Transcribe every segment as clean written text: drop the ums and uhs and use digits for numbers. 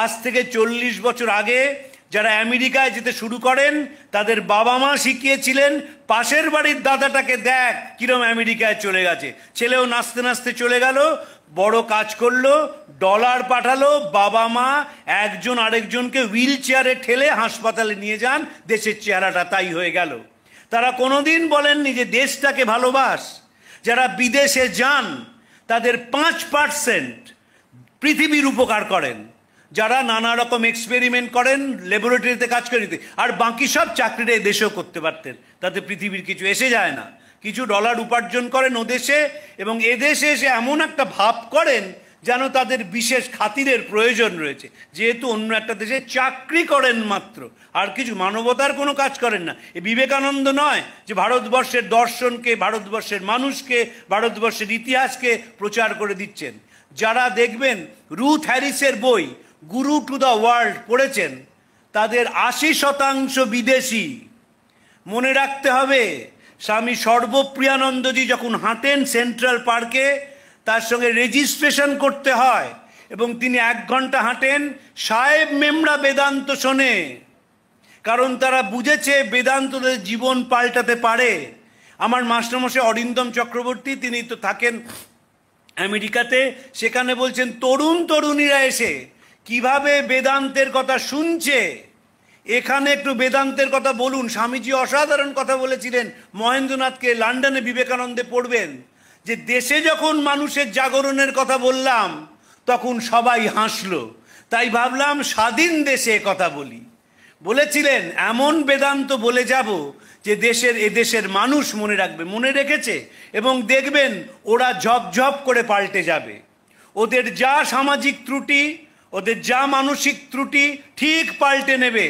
আজ থেকে 40 বছর আগে যারা আমেরিকায় যেতে শুরু করেন তাদের বাবা মা শিখিয়েছিলেন পাশের বাড়ির দাদাটাকে দেখ কিরম আমেরিকায় চলে গেছে, ছেলেও নাচতে নাচতে চলে গেল, বড় কাজ করলো, ডলার পাঠালো, বাবা মা একজন আরেকজনকে হুইল চেয়ারে ঠেলে হাসপাতালে নিয়ে যান, দেশের চেহারাটা তাই হয়ে গেল। তারা কোনোদিন বলেননি যে দেশটাকে ভালোবাস। যারা বিদেশে যান তাদের 5% পৃথিবীর উপকার করেন, যারা নানা রকম এক্সপেরিমেন্ট করেন, ল্যাবরেটরিতে কাজ করে দিতে, আর বাকি সব চাকরিটা এদেশেও করতে পারতেন, তাতে পৃথিবীর কিছু এসে যায় না। কিছু ডলার উপার্জন করেন ওদেশে এবং এদেশে এসে এমন একটা ভাব করেন যেন তাদের বিশেষ খাতিরের প্রয়োজন রয়েছে, যেহেতু অন্য একটা দেশে চাকরি করেন মাত্র, আর কিছু মানবতার কোনো কাজ করেন না। এ বিবেকানন্দ নয় যে ভারতবর্ষের দর্শনকে, ভারতবর্ষের মানুষকে, ভারতবর্ষের ইতিহাসকে প্রচার করে দিচ্ছেন। যারা দেখবেন রুথ হ্যারিসের বই গুরু টু দ্য ওয়ার্ল্ড পড়েছেন তাদের 80% বিদেশি। মনে রাখতে হবে স্বামী সর্বপ্রিয়ানন্দজি যখন হাঁটেন সেন্ট্রাল পার্কে তার সঙ্গে রেজিস্ট্রেশন করতে হয় এবং তিনি 1 ঘন্টা হাঁটেন, সাহেব মেমরা বেদান্ত শোনে, কারণ তারা বুঝেছে বেদান্তদের জীবন পাল্টাতে পারে। আমার মাস্টারমশাই অরিন্দম চক্রবর্তী, তিনি তো থাকেন আমেরিকাতে, সেখানে বলছেন তরুণ তরুণীরা এসে কিভাবে বেদান্তের কথা শুনছে। এখানে একটু বেদান্তের কথা বলুন। স্বামীজি অসাধারণ কথা বলেছিলেন মহেন্দ্রনাথকে, লন্ডনে বিবেকানন্দে পড়বেন, যে দেশে যখন মানুষের জাগরণের কথা বললাম তখন সবাই হাসলো, তাই ভাবলাম স্বাধীন দেশে কথা বলি। বলেছিলেন এমন বেদান্ত বলে যাব যে এদেশের মানুষ মনে রাখবে, মনে রেখেছে, এবং দেখবেন ওরা ঝপঝপ করে পাল্টে যাবে। ওদের যা সামাজিক ত্রুটি, ওদের যা মানসিক ত্রুটি ঠিক পাল্টে নেবে,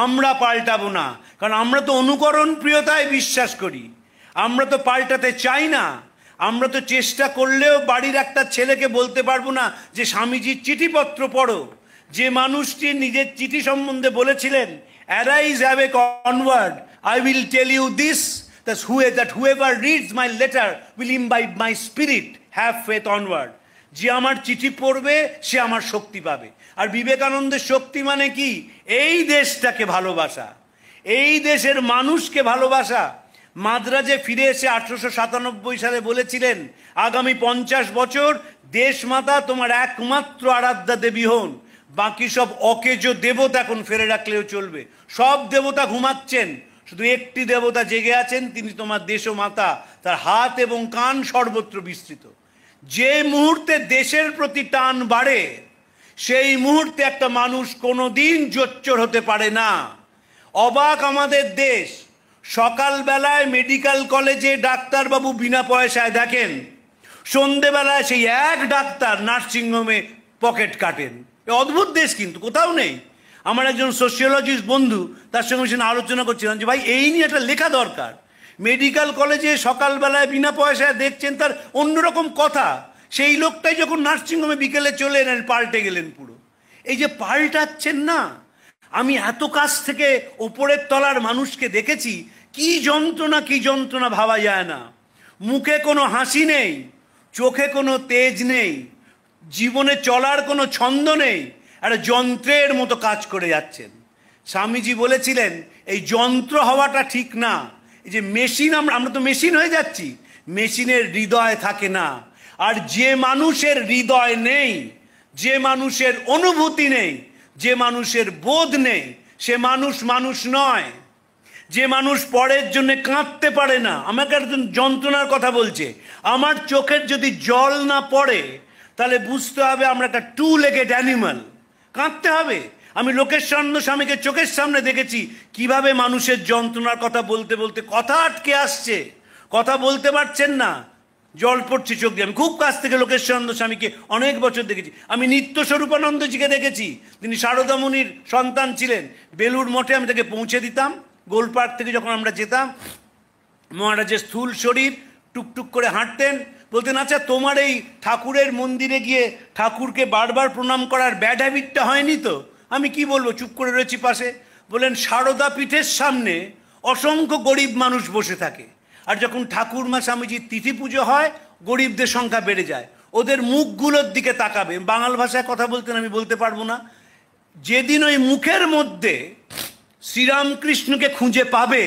আমরা পাল্টাবো না, কারণ আমরা তো অনুকরণ প্রিয়তায় বিশ্বাস করি, আমরা তো পাল্টাতে চাই না। আমরা তো চেষ্টা করলেও বাড়ির একটা ছেলেকে বলতে পারবো না যে স্বামীজির চিঠিপত্র পড়ো। যে মানুষটি নিজের চিঠি সম্বন্ধে বলেছিলেন, arise have a coward, I will tell you this, that whoever reads my letter will imbibe my spirit, have faith onward. যে আমার চিঠি পড়বে সে আমার শক্তি পাবে। আর বিবেকানন্দের শক্তি মানে কি? এই দেশটাকে ভালোবাসা, এই দেশের মানুষকে ভালোবাসা। মাদ্রাজে ফিরে এসে 1897 সালে বলেছিলেন আগামী 50 বছর দেশমাতা তোমার একমাত্র আরাধ্যা দেবী হন, বাকি সব অকেজো দেবতা এখন ফেলে রাখলেও চলবে। সব দেবতা ঘুমাচ্ছেন, শুধু একটি দেবতা জেগে আছেন, তিনি তোমার দেশমাতা, তার হাত এবং কান সর্বত্র বিস্তৃত। যে মুহূর্তে দেশের প্রতি টান বাড়ে সেই মুহূর্তে একটা মানুষ কোনোদিন জোচ্চোর হতে পারে না। অবাক আমাদের দেশ, সকালবেলায় মেডিকেল কলেজে ডাক্তারবাবু বিনা পয়সায় দেখেন, সন্ধেবেলায় সেই এক ডাক্তার নার্সিংহোমে পকেট কাটেন। অদ্ভুত দেশ, কিন্তু কোথাও নেই। আমার একজন সোশিওলজিস্ট বন্ধু, তার সঙ্গে সেখানে আলোচনা করছিলাম যে ভাই এই নিয়ে একটা লেখা দরকার। মেডিকেল কলেজে সকালবেলায় বিনা পয়সায় দেখছেন, তার অন্যরকম কথা। সেই লোকটাই যখন নার্সিংহোমে বিকেলে চলে এলেন, পাল্টে গেলেন পুরো। এই যে পাল্টাচ্ছেন না, আমি এত কাছ থেকে ওপরের তলার মানুষকে দেখেছি, কি যন্ত্রণা ভাবা যায় না। মুখে কোনো হাসি নেই, চোখে কোনো তেজ নেই, জীবনে চলার কোনো ছন্দ নেই, একটা যন্ত্রের মতো কাজ করে যাচ্ছেন। স্বামীজি বলেছিলেন এই যন্ত্র হওয়াটা ঠিক না। এই যে মেশিন, আমরা তো মেশিন হয়ে যাচ্ছি, মেশিনের হৃদয় থাকে না। আর যে মানুষের হৃদয় নেই, যে মানুষের অনুভূতি নেই, যে মানুষের বোধ নেই, সে মানুষ নয়। যে মানুষ পরের জন্য কাঁদতে পারে না, আমাকে একজন যন্ত্রণার কথা বলছে, আমার চোখের যদি জল না পড়ে তাহলে বুঝতে হবে আমরা একটা 2 legged অ্যানিমাল, কাঁদতে হবে। আমি লোকেশানন্দ স্বামীকে চোখের সামনে দেখেছি কিভাবে মানুষের যন্ত্রণার কথা বলতে বলতে কথা আটকে আসছে, কথা বলতে পারছেন না, জল পড়ছে চোখ দিয়ে। আমি খুব কাছ থেকে লোকেশানন্দ স্বামীকে অনেক বছর দেখেছি। আমি নিত্যস্বরূপানন্দজিকে দেখেছি, তিনি শারদামণির সন্তান ছিলেন। বেলুর মঠে আমি তাকে পৌঁছে দিতাম, গোলপার্ক থেকে যখন আমরা যেতাম। মহারাজের স্থূল শরীর, টুকটুক করে হাঁটতেন। বলতেন আচ্ছা তোমার এই ঠাকুরের মন্দিরে গিয়ে ঠাকুরকে বারবার প্রণাম করার ব্যাড হ্যাবিটটা হয়নি তো? আমি কি বলবো, চুপ করে রয়েছি পাশে। বলেন সারদা পীঠের সামনে অসংখ্য গরিব মানুষ বসে থাকে, আর যখন ঠাকুরমা স্বামীজির তিথি পুজো হয় গরিবদের সংখ্যা বেড়ে যায়। ওদের মুখগুলোর দিকে তাকাবে। বাঙাল ভাষায় কথা বলতেন, আমি বলতে পারবো না। যেদিন ওই মুখের মধ্যে শ্রীরামকৃষ্ণকে খুঁজে পাবে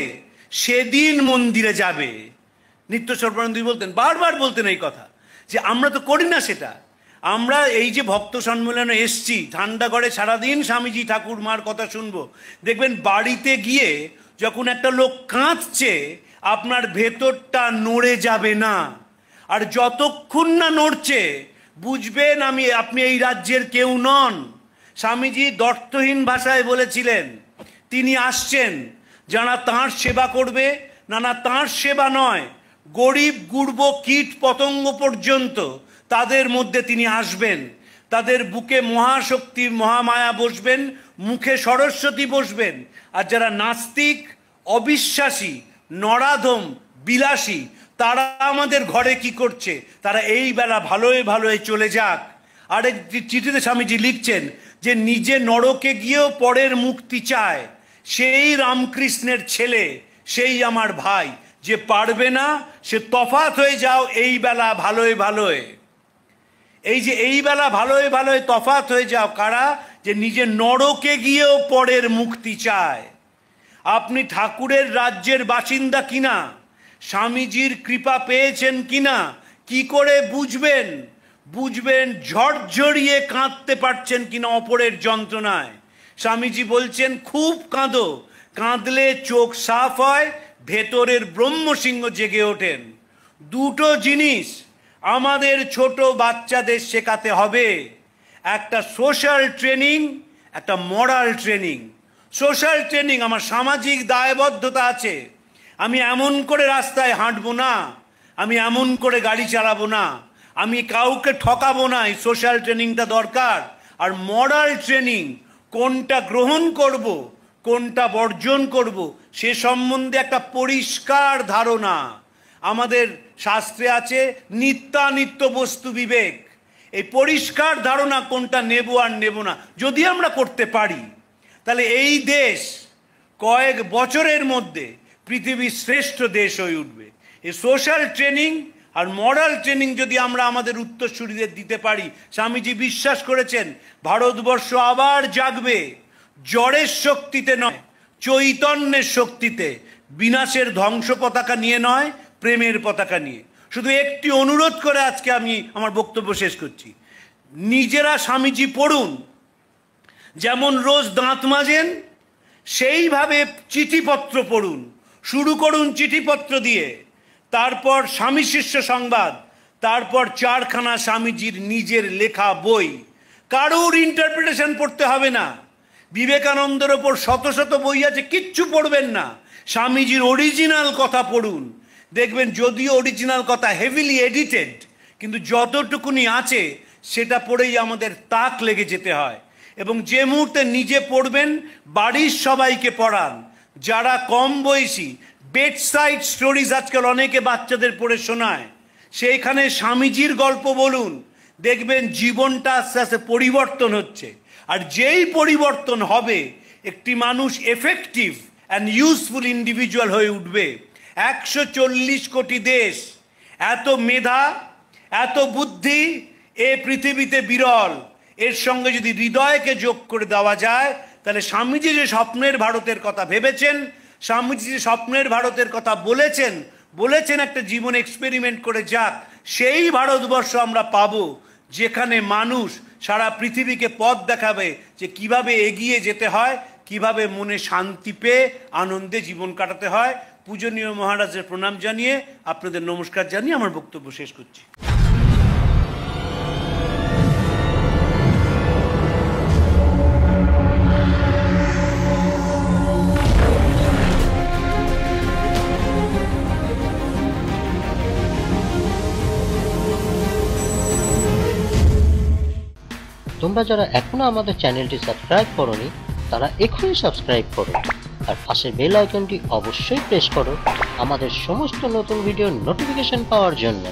সেদিন মন্দিরে যাবে। নিত্য সর্বানন্দী বলতেন, বারবার বলতেন এই কথা, যে আমরা তো করি না সেটা। আমরা এই যে ভক্ত সম্মেলনে এসছি, ঠান্ডা ঘরে সারাদিন স্বামীজি ঠাকুরমার কথা শুনবো, দেখবেন বাড়িতে গিয়ে যখন একটা লোক কাঁদছে আপনার ভেতরটা নড়ে যাবে না। আর যতক্ষণ না নড়ছে বুঝবেন আপনি এই রাজ্যের কেউ নন। স্বামীজি দর্থহীন ভাষায় বলেছিলেন, তিনি আসছেন যারা তাঁর সেবা করবে, না তাঁর সেবা নয়, গরিব গুর্ব কীট পতঙ্গ পর্যন্ত তাদের মধ্যে তিনি আসবেন। তাদের বুকে মহাশক্তি মহামায়া বসবেন, মুখে সরস্বতী বসবেন। আর যারা নাস্তিক, অবিশ্বাসী, নরাধম, বিলাসী, তারা আমাদের ঘরে কি করছে? তারা এই বেলা ভালোয় ভালোয় চলে যাক। আরেক চিঠিতে স্বামীজি লিখছেন যে নিজে নরকে গিয়েও পরের মুক্তি চায়, সেই রামকৃষ্ণের ছেলে, সেই আমার ভাই। যে পারবে না সে তফাৎ হয়ে যাও এই বেলা ভালোয় ভালোয়। এই যে এই বেলা ভালোয় ভালোয় তফাৎ হয়ে যাও কারা? যে নিজে নরকে গিয়েও পরের মুক্তি চায়। আপনি ঠাকুরের রাজ্যের বাসিন্দা কিনা, স্বামীজির কৃপা পেয়েছেন কিনা, কি করে বুঝবেন? বুঝবেন ঝরঝরিয়ে কাঁদতে পারছেন কিনা অপরের যন্ত্রণায়। স্বামীজি বলছেন খুব কাঁদো, কাঁদলে চোখ সাফ হয়, ভেতরের ব্রহ্মসিংহ জেগে ওঠেন। দুটো জিনিস আমাদের ছোট বাচ্চাদের শেখাতে হবে, একটা সোশ্যাল ট্রেনিং, একটা মরাল ট্রেনিং। সোশ্যাল ট্রেনিং, আমার সামাজিক দায়বদ্ধতা আছে, আমি এমন করে রাস্তায় হাঁটবো না, আমি এমন করে গাড়ি চালাবো না, আমি কাউকে ঠকাবো না, এই সোশ্যাল ট্রেনিংটা দরকার। আর মরাল ট্রেনিং, কোনটা গ্রহণ করব, কোনটা বর্জন করব, সে সম্বন্ধে একটা পরিষ্কার ধারণা। আমাদের শাস্ত্রে আছে নিত্যানিত্য বস্তু বিবেক। এই পরিষ্কার ধারণা কোনটা নেব আর নেব না যদি আমরা করতে পারি, তাহলে এই দেশ কয়েক বছরের মধ্যে পৃথিবীর শ্রেষ্ঠ দেশ হয়ে উঠবে। এই সোশ্যাল ট্রেনিং আর মরাল ট্রেনিং যদি আমরা আমাদের উত্তরসূরিদের দিতে পারি, স্বামীজি বিশ্বাস করেছেন ভারতবর্ষ আবার জাগবে, জ্বরের শক্তিতে নয়, চৈতন্যের শক্তিতে, বিনাশের ধ্বংস পতাকা নিয়ে নয়, প্রেমের পতাকা নিয়ে। শুধু একটি অনুরোধ করে আজকে আমি আমার বক্তব্য শেষ করছি, নিজেরা স্বামীজি পড়ুন, যেমন রোজ দাঁত মাজেন সেইভাবে চিঠিপত্র পড়ুন, শুরু করুন চিঠিপত্র দিয়ে, তারপর স্বামী শিষ্য সংবাদ, তারপর 4খানা স্বামীজির নিজের লেখা বই। কারোর ইন্টারপ্রিটেশন পড়তে হবে না। বিবেকানন্দের ওপর শত শত বই আছে, কিচ্ছু পড়বেন না, স্বামীজির অরিজিনাল কথা পড়ুন। দেখবেন যদিও অরিজিনাল কথা হেভিলি এডিটেড, কিন্তু যতটুকুনি আছে সেটা পড়েই আমাদের তাক লেগে যেতে হয়। এবং যে মুহূর্তে নিজে পড়বেন বাড়ির সবাইকে পড়ান। যারা কম বয়সী, বেডসাইড স্টোরিজ আজকাল অনেকে বাচ্চাদের পড়ে শোনায়, সেইখানে স্বামীজির গল্প বলুন, দেখবেন জীবনটা আস্তে আস্তে পরিবর্তন হচ্ছে। আর যেই পরিবর্তন হবে, একটি মানুষ এফেক্টিভ অ্যান্ড ইউজফুল ইন্ডিভিজুয়াল হয়ে উঠবে। 140 কোটি দেশ, এত মেধা, এত বুদ্ধি এ পৃথিবীতে বিরল। এর সঙ্গে যদি হৃদয়কে যোগ করে দেওয়া যায়, তাহলে স্বামীজি যে স্বপ্নের ভারতের কথা ভেবেছেন, স্বামীজি যে স্বপ্নের ভারতের কথা বলেছেন একটা জীবন এক্সপেরিমেন্ট করে যাক, সেই ভারতবর্ষ আমরা পাবো, যেখানে মানুষ সারা পৃথিবীকে পথ দেখাবে যে কিভাবে এগিয়ে যেতে হয়, কিভাবে মনে শান্তি পেয়ে আনন্দে জীবন কাটাতে হয়। পূজনীয় মহারাজের প্রণাম জানিয়ে, আপনাদের নমস্কার জানিয়ে আমার বক্তব্য শেষ করছি। তোমরা যারা এখনো আমাদের চ্যানেলটি সাবস্ক্রাইব করোনি, তারা এখনই সাবস্ক্রাইব করো আর পাশের বেল আইকনটি অবশ্যই প্রেস করো আমাদের সমস্ত নতুন ভিডিওর নোটিফিকেশন পাওয়ার জন্য।